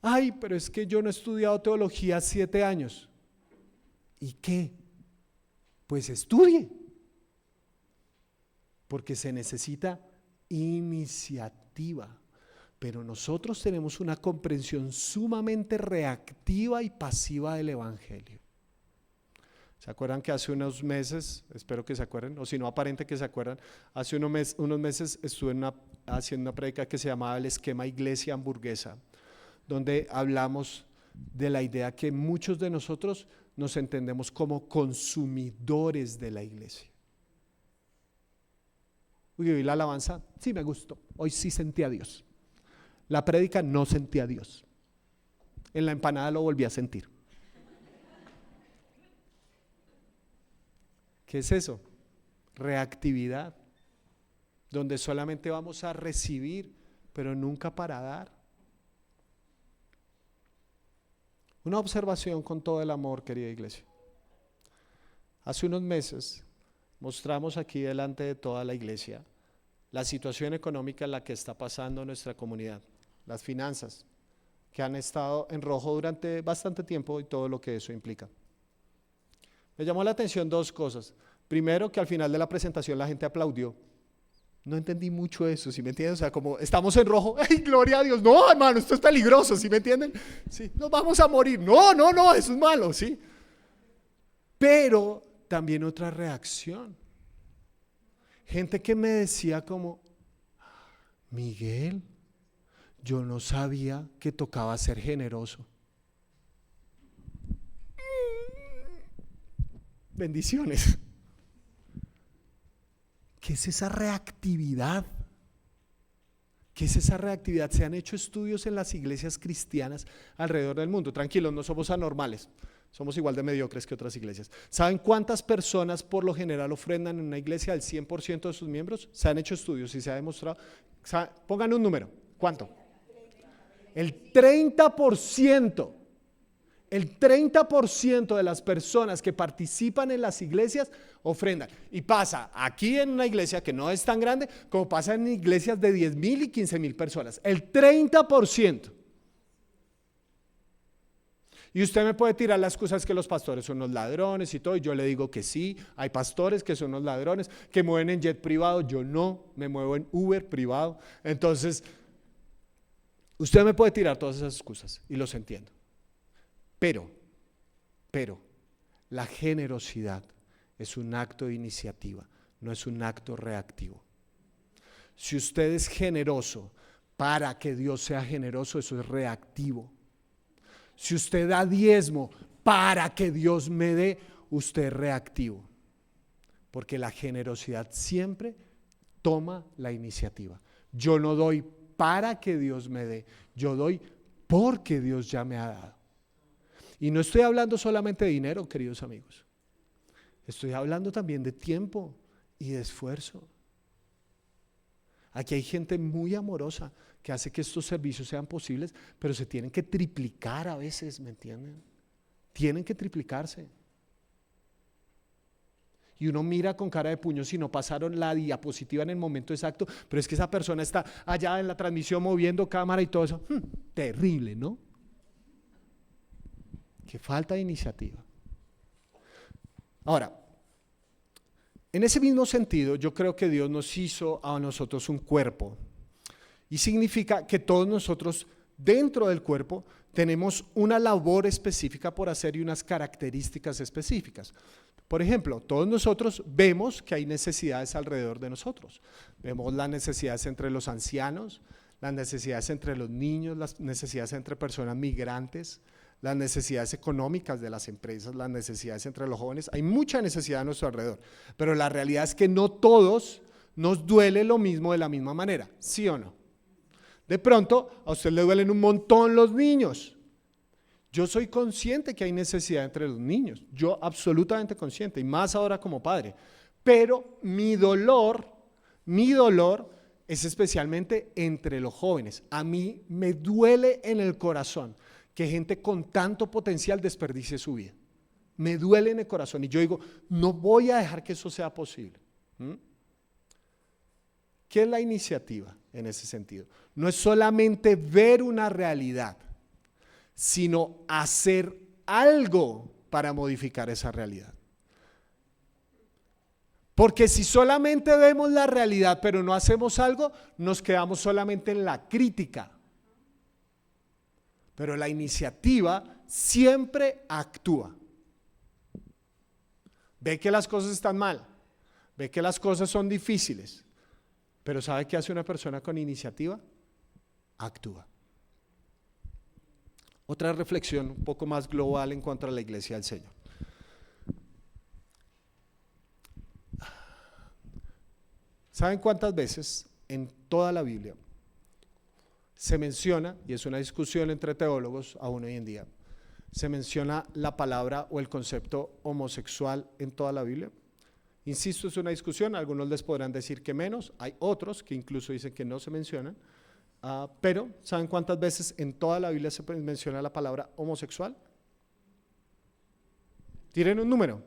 Ay, pero es que yo no he estudiado teología 7 años. ¿Y qué? Pues estudie. Porque se necesita iniciativa. Pero nosotros tenemos una comprensión sumamente reactiva y pasiva del evangelio. ¿Se acuerdan que hace unos meses, espero que se acuerden, o si no aparente que se acuerdan, hace unos meses estuve haciendo una prédica que se llamaba el esquema iglesia hamburguesa, donde hablamos de la idea que muchos de nosotros nos entendemos como consumidores de la iglesia. Uy, ¿y la alabanza? Sí, me gustó, hoy sí sentí a Dios. La prédica no sentí a Dios. En la empanada lo volví a sentir. ¿Qué es eso? Reactividad, donde solamente vamos a recibir, pero nunca para dar. Una observación con todo el amor, querida iglesia. Hace unos meses mostramos aquí delante de toda la iglesia la situación económica en la que está pasando nuestra comunidad, las finanzas, que han estado en rojo durante bastante tiempo y todo lo que eso implica. Me llamó la atención 2 cosas. Primero, que al final de la presentación la gente aplaudió. No entendí mucho eso, ¿sí me entienden? O sea, como estamos en rojo, ¡ay, gloria a Dios! No, hermano, esto es peligroso, ¿sí me entienden? Sí, nos vamos a morir. No, eso es malo, ¿sí? Pero también otra reacción. Gente que me decía como, Miguel, yo no sabía que tocaba ser generoso. Bendiciones. ¿Qué es esa reactividad? ¿Qué es esa reactividad? Se han hecho estudios en las iglesias cristianas alrededor del mundo. Tranquilos, no somos anormales. Somos igual de mediocres que otras iglesias. ¿Saben cuántas personas por lo general ofrendan en una iglesia al 100% de sus miembros? Se han hecho estudios y se ha demostrado. Pongan un número. ¿Cuánto? El 30%. El 30% de las personas que participan en las iglesias ofrendan. Y pasa aquí en una iglesia que no es tan grande, como pasa en iglesias de 10,000 y 15,000 personas. El 30%. Y usted me puede tirar las excusas que los pastores son unos ladrones y todo, y yo le digo que sí, hay pastores que son unos ladrones, que mueven en jet privado, yo no, me muevo en Uber privado. Entonces, usted me puede tirar todas esas excusas y los entiendo. Pero, la generosidad es un acto de iniciativa, no es un acto reactivo. Si usted es generoso para que Dios sea generoso, eso es reactivo. Si usted da diezmo para que Dios me dé, usted es reactivo. Porque la generosidad siempre toma la iniciativa. Yo no doy para que Dios me dé, yo doy porque Dios ya me ha dado. Y no estoy hablando solamente de dinero, queridos amigos. Estoy hablando también de tiempo y de esfuerzo. Aquí hay gente muy amorosa que hace que estos servicios sean posibles, pero se tienen que triplicar a veces, ¿me entienden? Tienen que triplicarse. Y uno mira con cara de puño si no pasaron la diapositiva en el momento exacto, pero es que esa persona está allá en la transmisión moviendo cámara y todo eso. Terrible, ¿no? Que falta de iniciativa. Ahora, en ese mismo sentido, yo creo que Dios nos hizo a nosotros un cuerpo. Y significa que todos nosotros dentro del cuerpo tenemos una labor específica por hacer y unas características específicas. Por ejemplo, todos nosotros vemos que hay necesidades alrededor de nosotros. Vemos las necesidades entre los ancianos, las necesidades entre los niños, las necesidades entre personas migrantes, las necesidades económicas de las empresas, las necesidades entre los jóvenes. Hay mucha necesidad a nuestro alrededor, pero la realidad es que no todos nos duele lo mismo de la misma manera, ¿sí o no? De pronto a usted le duelen un montón los niños. Yo soy consciente que hay necesidad entre los niños, yo absolutamente consciente, y más ahora como padre, pero mi dolor es especialmente entre los jóvenes. A mí me duele en el corazón que gente con tanto potencial desperdicie su vida. Me duele en el corazón y yo digo, no voy a dejar que eso sea posible. ¿Qué es la iniciativa en ese sentido? No es solamente ver una realidad, sino hacer algo para modificar esa realidad. Porque si solamente vemos la realidad pero no hacemos algo, nos quedamos solamente en la crítica. Pero la iniciativa siempre actúa. Ve que las cosas están mal, ve que las cosas son difíciles, pero ¿sabe qué hace una persona con iniciativa? Actúa. Otra reflexión un poco más global en cuanto a la iglesia del Señor. ¿Saben cuántas veces en toda la Biblia se menciona, y es una discusión entre teólogos aún hoy en día, se menciona la palabra o el concepto homosexual en toda la Biblia? Insisto, es una discusión, algunos les podrán decir que menos, hay otros que incluso dicen que no se mencionan, pero ¿saben cuántas veces en toda la Biblia se menciona la palabra homosexual? Tiren un número.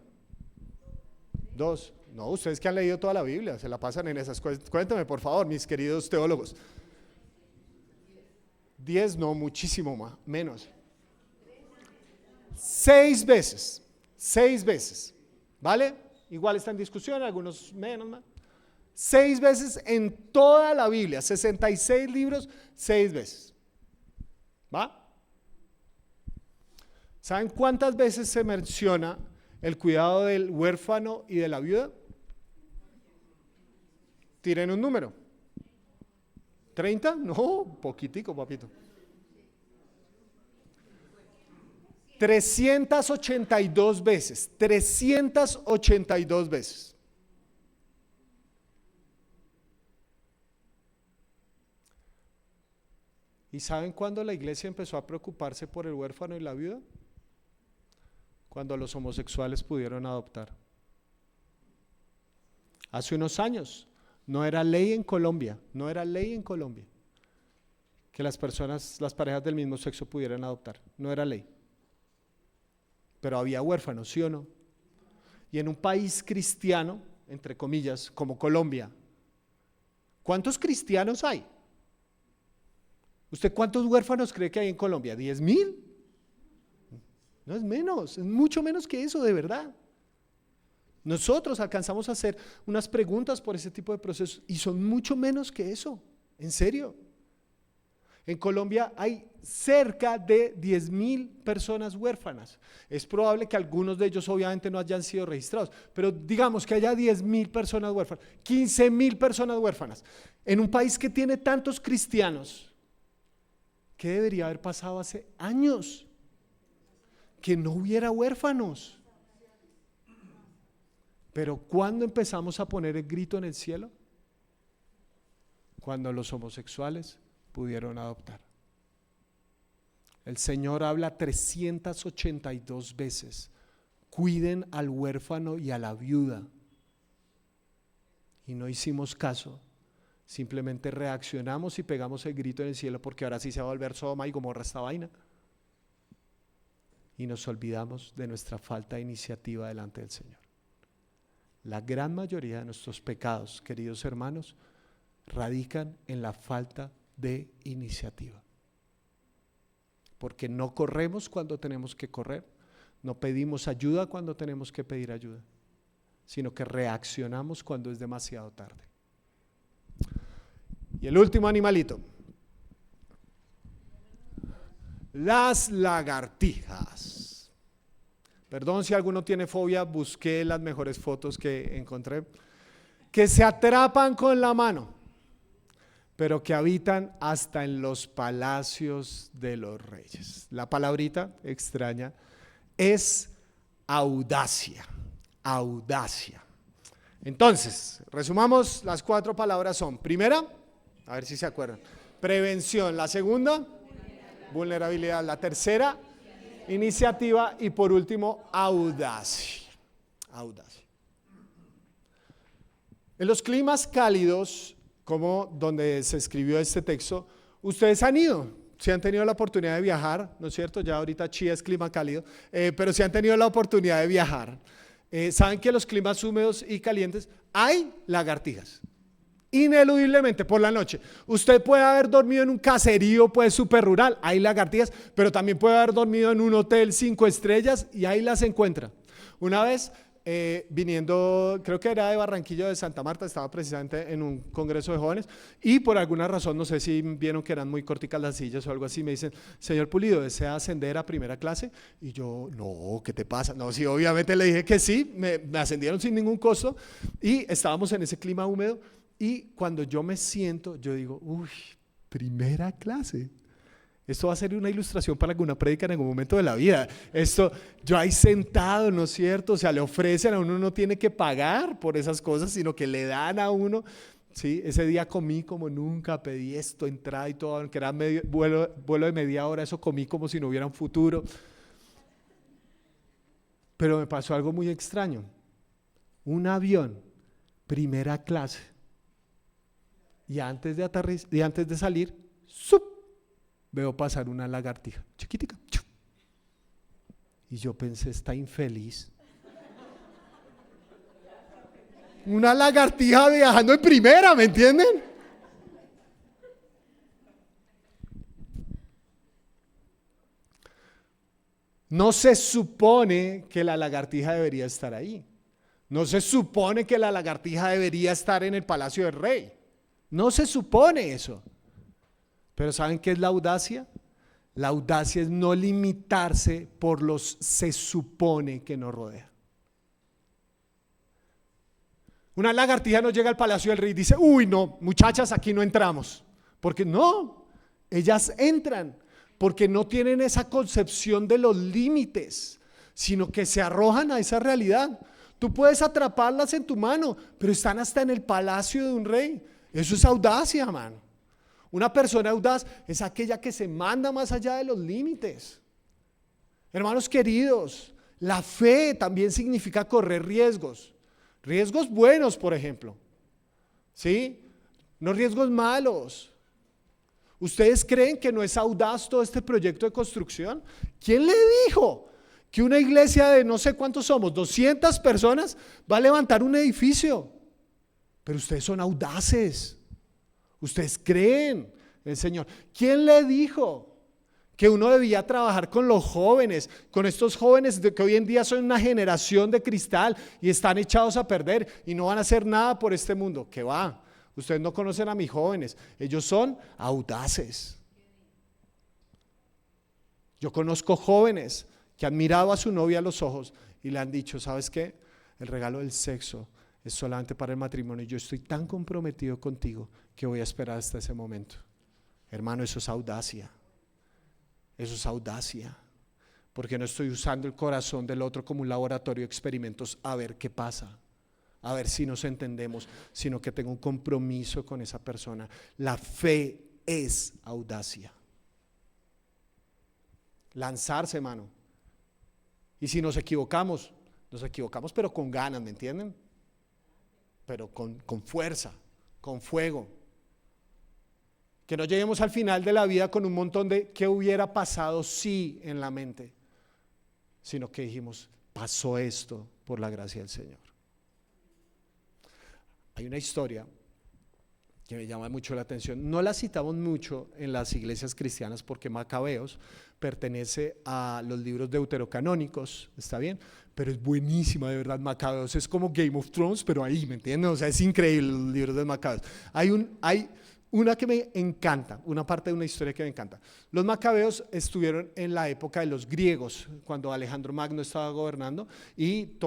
2. No, ustedes que han leído toda la Biblia, se la pasan en esas cosas. Cuéntame por favor, mis queridos teólogos. 10, no, muchísimo más, menos. 6 veces, 6 veces, ¿vale? Igual está en discusión, algunos menos más. 6 veces en toda la Biblia, 66 libros, 6 veces. ¿Va? ¿Saben cuántas veces se menciona el cuidado del huérfano y de la viuda? Tiren un número. ¿30? No, poquitico, papito. 382 veces, 382 veces. ¿Y saben cuándo la iglesia empezó a preocuparse por el huérfano y la viuda? Cuando los homosexuales pudieron adoptar. Hace unos años no era ley en Colombia, que las parejas del mismo sexo pudieran adoptar, no era ley. Pero había huérfanos, ¿sí o no? Y en un país cristiano, entre comillas, como Colombia, ¿cuántos cristianos hay? ¿Usted cuántos huérfanos cree que hay en Colombia? ¿10,000? No es menos, es mucho menos que eso, de verdad. Nosotros alcanzamos a hacer unas preguntas por ese tipo de procesos y son mucho menos que eso, en serio. En Colombia hay cerca de 10,000 personas huérfanas. Es probable que algunos de ellos obviamente no hayan sido registrados, pero digamos que haya 10,000 personas huérfanas, 15,000 personas huérfanas. En un país que tiene tantos cristianos, ¿qué debería haber pasado hace años? que no hubiera huérfanos. Pero ¿cuándo empezamos a poner el grito en el cielo? Cuando los homosexuales pudieron adoptar. El Señor habla 382 veces: cuiden al huérfano y a la viuda. Y no hicimos caso. Simplemente reaccionamos y pegamos el grito en el cielo porque ahora sí se va a volver Sodoma y Gomorra esta vaina. Y nos olvidamos de nuestra falta de iniciativa delante del Señor. La gran mayoría de nuestros pecados, queridos hermanos, radican en la falta de iniciativa. Porque no corremos cuando tenemos que correr, no pedimos ayuda cuando tenemos que pedir ayuda, sino que reaccionamos cuando es demasiado tarde. Y el último animalito, las lagartijas. Perdón si alguno tiene fobia, busqué las mejores fotos que encontré. Que se atrapan con la mano, pero que habitan hasta en los palacios de los reyes. La palabrita extraña es audacia, audacia. Entonces, resumamos, las 4 palabras son: primera, a ver si se acuerdan, prevención; la segunda, vulnerabilidad; la tercera, iniciativa; y por último, audacia. Audacia. En los climas cálidos, como donde se escribió este texto, ustedes han ido, si han tenido la oportunidad de viajar, ¿no es cierto? Ya ahorita Chía es clima cálido, pero si han tenido la oportunidad de viajar, saben que en los climas húmedos y calientes hay lagartijas. Ineludiblemente por la noche. Usted puede haber dormido en un caserío pues súper rural, hay lagartijas, pero también puede haber dormido en un hotel 5 estrellas y ahí las encuentra. Una vez viniendo, creo que era de Barranquilla, de Santa Marta, estaba precisamente en un congreso de jóvenes y por alguna razón, no sé si vieron que eran muy corticas las sillas o algo así, me dicen: señor Pulido, ¿desea ascender a primera clase? Y yo, no, ¿qué te pasa? No, sí, obviamente le dije que sí, me ascendieron sin ningún costo y estábamos en ese clima húmedo. Y cuando yo me siento, yo digo: uy, primera clase. Esto va a ser una ilustración para alguna prédica en algún momento de la vida. Esto, yo ahí sentado, ¿no es cierto? O sea, le ofrecen a uno, no tiene que pagar por esas cosas, sino que le dan a uno. Sí, ese día comí como nunca, pedí esto, entrada y todo, aunque era vuelo de media hora, eso comí como si no hubiera un futuro. Pero me pasó algo muy extraño. Un avión, primera clase. Y antes de salir, ¡sup!, veo pasar una lagartija chiquitica. Y yo pensé: está infeliz. Una lagartija viajando en primera, ¿me entienden? No se supone que la lagartija debería estar ahí. No se supone que la lagartija debería estar en el palacio del rey. No se supone eso. Pero ¿saben qué es la audacia? La audacia es no limitarse por los se supone que nos rodea. Una lagartija no llega al palacio del rey y dice: uy, no, muchachas, aquí no entramos. Porque no, ellas entran porque no tienen esa concepción de los límites, sino que se arrojan a esa realidad. Tú puedes atraparlas en tu mano, pero están hasta en el palacio de un rey. Eso es audacia, mano. Una persona audaz es aquella que se manda más allá de los límites. Hermanos queridos, la fe también significa correr riesgos. Riesgos buenos, por ejemplo. ¿Sí? No riesgos malos. ¿Ustedes creen que no es audaz todo este proyecto de construcción? ¿Quién le dijo que una iglesia de no sé cuántos somos, 200 personas, va a levantar un edificio? Pero ustedes son audaces. Ustedes creen en el Señor. ¿Quién le dijo que uno debía trabajar con los jóvenes, con estos jóvenes que hoy en día son una generación de cristal y están echados a perder y no van a hacer nada por este mundo? ¿Qué va? Ustedes no conocen a mis jóvenes, ellos son audaces. Yo conozco jóvenes que han mirado a su novia a los ojos y le han dicho: ¿sabes qué? El regalo del sexo es solamente para el matrimonio y yo estoy tan comprometido contigo que voy a esperar hasta ese momento. Hermano, eso es audacia. Eso es audacia. Porque no estoy usando el corazón del otro como un laboratorio de experimentos a ver qué pasa, a ver si nos entendemos, sino que tengo un compromiso con esa persona. La fe es audacia. Lanzarse, hermano. Y si nos equivocamos pero con ganas, ¿me entienden? Pero con fuerza, con fuego. Que no lleguemos al final de la vida con un montón de ¿qué hubiera pasado si en la mente? Sino que dijimos, pasó esto por la gracia del Señor. Hay una historia que me llama mucho la atención. No la citamos mucho en las iglesias cristianas porque Macabeos pertenece a los libros deuterocanónicos, ¿está bien? Pero es buenísima, de verdad. Macabeos es como Game of Thrones, pero ahí, ¿me entienden? O sea, es increíble los libros de Macabeos. Hay una que me encanta, una parte de una historia que me encanta. Los macabeos estuvieron en la época de los griegos, cuando Alejandro Magno estaba gobernando y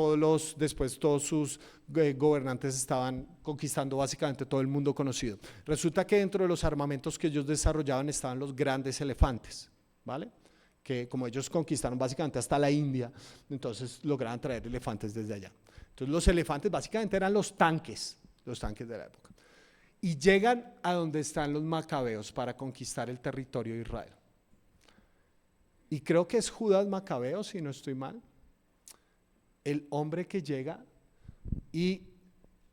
después todos sus gobernantes estaban conquistando básicamente todo el mundo conocido. Resulta que dentro de los armamentos que ellos desarrollaban estaban los grandes elefantes, ¿vale? Que como ellos conquistaron básicamente hasta la India, entonces lograban traer elefantes desde allá. Entonces los elefantes básicamente eran los tanques de la época. Y llegan a donde están los macabeos para conquistar el territorio de Israel. Y creo que es Judas Macabeo, si no estoy mal, el hombre que llega y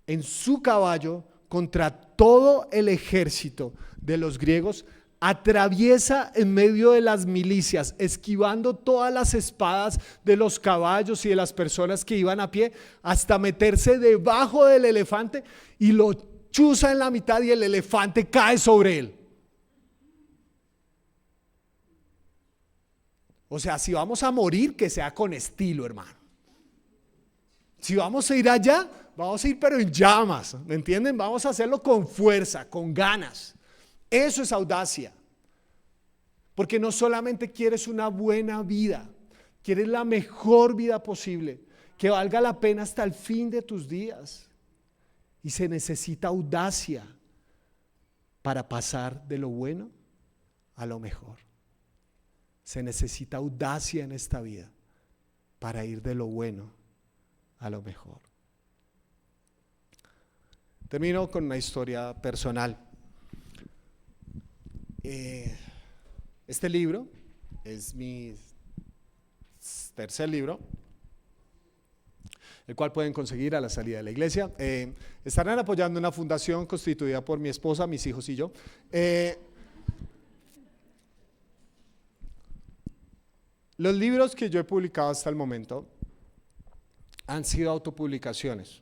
en su caballo contra todo el ejército de los griegos atraviesa en medio de las milicias, esquivando todas las espadas de los caballos y de las personas que iban a pie, hasta meterse debajo del elefante y lo chuza en la mitad y el elefante cae sobre él. O sea, si vamos a morir, que sea con estilo, hermano. Si vamos a ir allá, vamos a ir pero en llamas, ¿me entienden? Vamos a hacerlo con fuerza, con ganas. Eso es audacia. Porque no solamente quieres una buena vida, quieres la mejor vida posible, que valga la pena hasta el fin de tus días. Y se necesita audacia para pasar de lo bueno a lo mejor. Se necesita audacia en esta vida para ir de lo bueno a lo mejor. Termino con una historia personal. Este libro es mi tercer libro, el cual pueden conseguir a la salida de la iglesia. Estarán apoyando una fundación constituida por mi esposa, mis hijos y yo. Los libros que yo he publicado hasta el momento han sido autopublicaciones.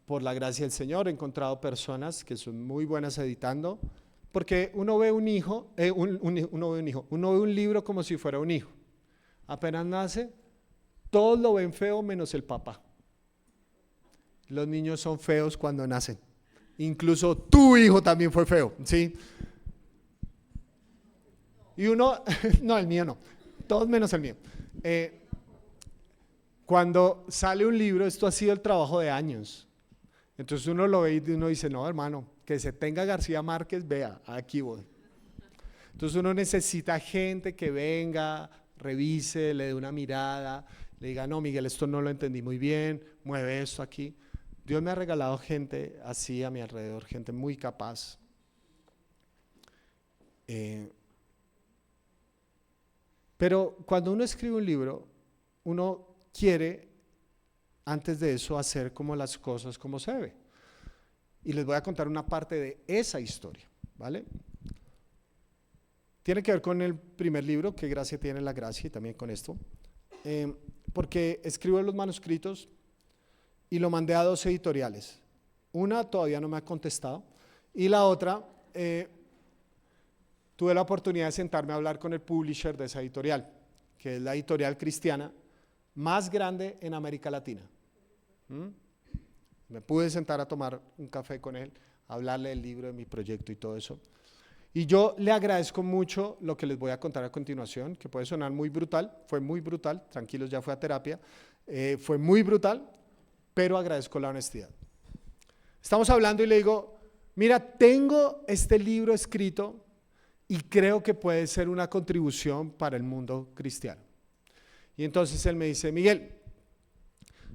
Por la gracia del Señor he encontrado personas que son muy buenas editando, porque uno ve un libro como si fuera un hijo. Apenas nace, todos lo ven feo menos el papá. Los niños son feos cuando nacen. Incluso tu hijo también fue feo, ¿sí? Y uno, no, el mío no, todos menos el mío. Cuando sale un libro, esto ha sido el trabajo de años. Entonces uno lo ve y uno dice, no, hermano, que se tenga García Márquez, vea, aquí voy. Entonces uno necesita gente que venga, revise, le dé una mirada, le diga, no, Miguel, esto no lo entendí muy bien, mueve esto aquí. Dios me ha regalado gente así a mi alrededor, gente muy capaz. Pero cuando uno escribe un libro, uno quiere, antes de eso, hacer como las cosas como se debe. Y les voy a contar una parte de esa historia, ¿vale? Tiene que ver con el primer libro, qué gracia tiene la gracia, y también con esto. Porque escribo los manuscritos y lo mandé a 2 editoriales. Una todavía no me ha contestado y la otra, tuve la oportunidad de sentarme a hablar con el publisher de esa editorial, que es la editorial cristiana más grande en América Latina. Me pude sentar a tomar un café con él, hablarle del libro, de mi proyecto y todo eso. Y yo le agradezco mucho lo que les voy a contar a continuación, que puede sonar muy brutal, fue muy brutal, tranquilos, ya fue a terapia, fue muy brutal, pero agradezco la honestidad. Estamos hablando y le digo, mira, tengo este libro escrito y creo que puede ser una contribución para el mundo cristiano. Y entonces él me dice, Miguel,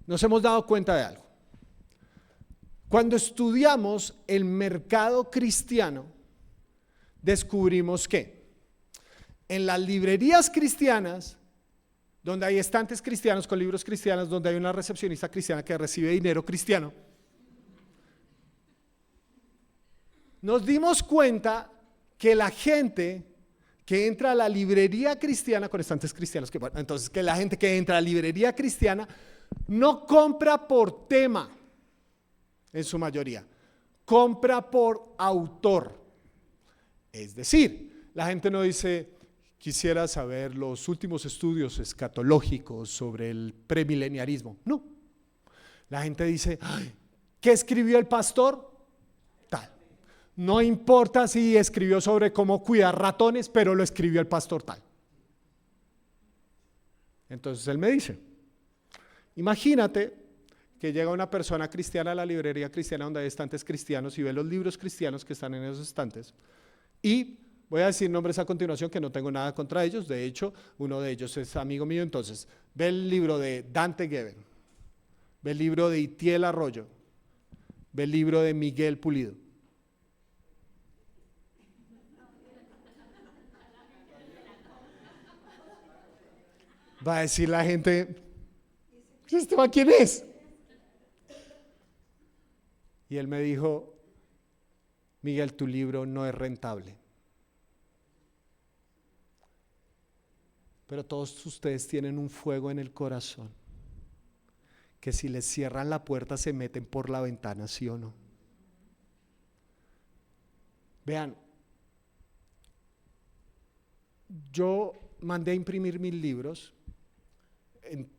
nos hemos dado cuenta de algo. Cuando estudiamos el mercado cristiano, descubrimos que en las librerías cristianas, donde hay estantes cristianos con libros cristianos, donde hay una recepcionista cristiana que recibe dinero cristiano, nos dimos cuenta que la gente que entra a la librería cristiana con estantes cristianos, entonces que la gente que entra a la librería cristiana no compra por tema, en su mayoría, compra por autor. Es decir, la gente no dice, quisiera saber los últimos estudios escatológicos sobre el premileniarismo. No. La gente dice, ¿qué escribió el pastor? Tal. No importa si escribió sobre cómo cuidar ratones, pero lo escribió el pastor tal. Entonces él me dice, imagínate que llega una persona cristiana a la librería cristiana donde hay estantes cristianos y ve los libros cristianos que están en esos estantes. Y voy a decir nombres a continuación que no tengo nada contra ellos. De hecho, uno de ellos es amigo mío. Entonces, ve el libro de Dante Gebel, ve el libro de Itiel Arroyo, ve el libro de Miguel Pulido. Va a decir la gente, ¿este va quién es? Y él me dijo, Miguel, tu libro no es rentable. Pero todos ustedes tienen un fuego en el corazón, que si les cierran la puerta se meten por la ventana, ¿sí o no? Vean, yo mandé a imprimir 1000 libros.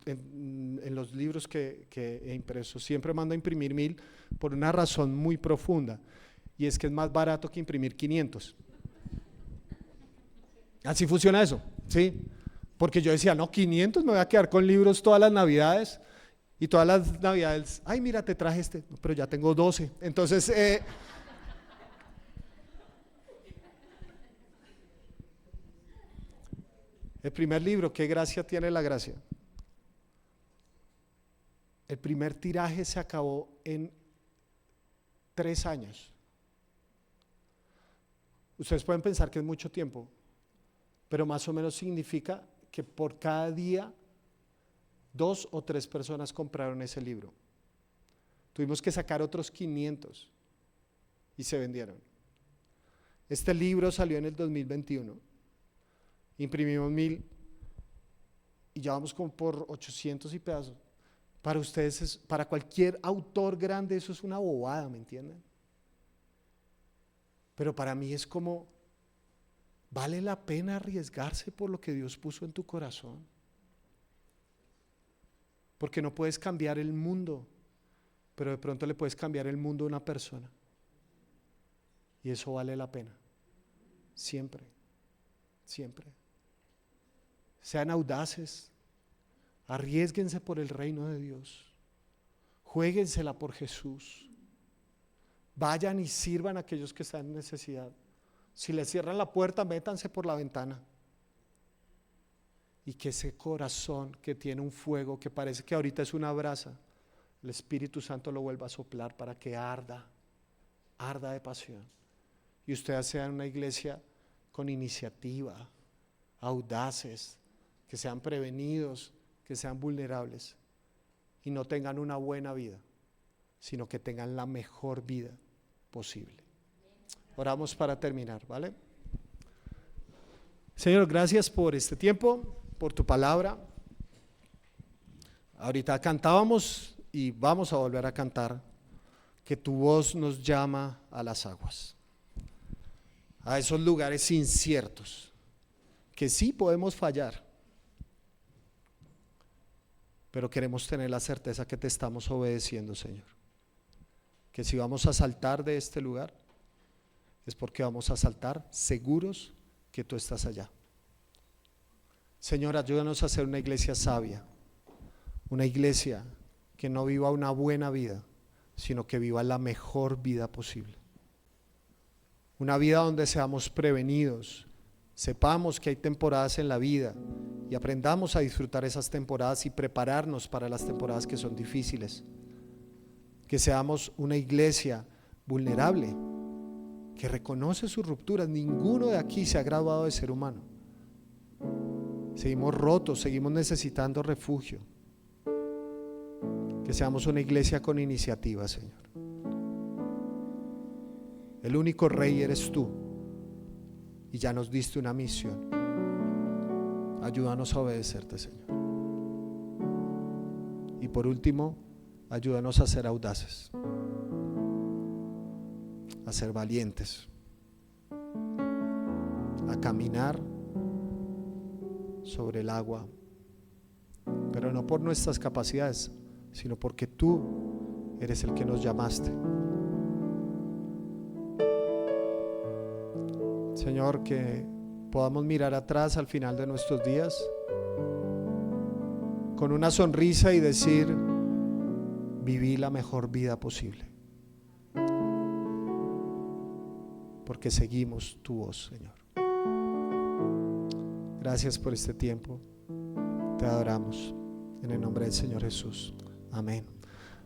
En los libros que he impreso siempre mando a imprimir 1000 por una razón muy profunda, y es que es más barato que imprimir 500. Así funciona eso, ¿sí? Porque yo decía, no, 500, me voy a quedar con libros todas las navidades, y todas las navidades, ay mira, te traje este, pero ya tengo 12. Entonces el primer libro, ¿qué gracia tiene la gracia? El primer tiraje se acabó en 3 años. Ustedes pueden pensar que es mucho tiempo, pero más o menos significa que por cada día 2 o 3 personas compraron ese libro. Tuvimos que sacar otros 500 y se vendieron. Este libro salió en el 2021. Imprimimos 1000 y ya vamos como por 800 y pedazos. Para ustedes, para cualquier autor grande, eso es una bobada, ¿me entienden? Pero para mí es como, vale la pena arriesgarse por lo que Dios puso en tu corazón. Porque no puedes cambiar el mundo, pero de pronto le puedes cambiar el mundo a una persona. Y eso vale la pena. Siempre, siempre. Sean audaces. Arriésguense por el reino de Dios. Juéguensela por Jesús. Vayan y sirvan a aquellos que están en necesidad. Si les cierran la puerta, métanse por la ventana. Y que ese corazón que tiene un fuego que parece que ahorita es una brasa, el Espíritu Santo lo vuelva a soplar para que arda, arda de pasión. Y ustedes sean una iglesia con iniciativa, audaces, que sean prevenidos, que sean vulnerables y no tengan una buena vida, sino que tengan la mejor vida posible. Oramos para terminar, ¿vale? Señor, gracias por este tiempo, por tu palabra. Ahorita cantábamos y vamos a volver a cantar, que tu voz nos llama a las aguas, a esos lugares inciertos, que sí podemos fallar, pero queremos tener la certeza que te estamos obedeciendo, Señor. Que si vamos a saltar de este lugar, es porque vamos a saltar seguros que tú estás allá. Señor, ayúdanos a ser una iglesia sabia, una iglesia que no viva una buena vida, sino que viva la mejor vida posible. Una vida donde seamos prevenidos, sepamos que hay temporadas en la vida y aprendamos a disfrutar esas temporadas y prepararnos para las temporadas que son difíciles. Que seamos una iglesia vulnerable, que reconoce sus rupturas. Ninguno de aquí se ha graduado de ser humano. Seguimos rotos, seguimos necesitando refugio. Que seamos una iglesia con iniciativa, Señor. El único rey eres tú y ya nos diste una misión. Ayúdanos a obedecerte, Señor. Y por último, ayúdanos a ser audaces, a ser valientes, a caminar sobre el agua, pero no por nuestras capacidades, sino porque tú eres el que nos llamaste. Señor, que podamos mirar atrás al final de nuestros días con una sonrisa y decir: viví la mejor vida posible, porque seguimos tu voz, Señor. Gracias por este tiempo, te adoramos en el nombre del Señor Jesús. Amén.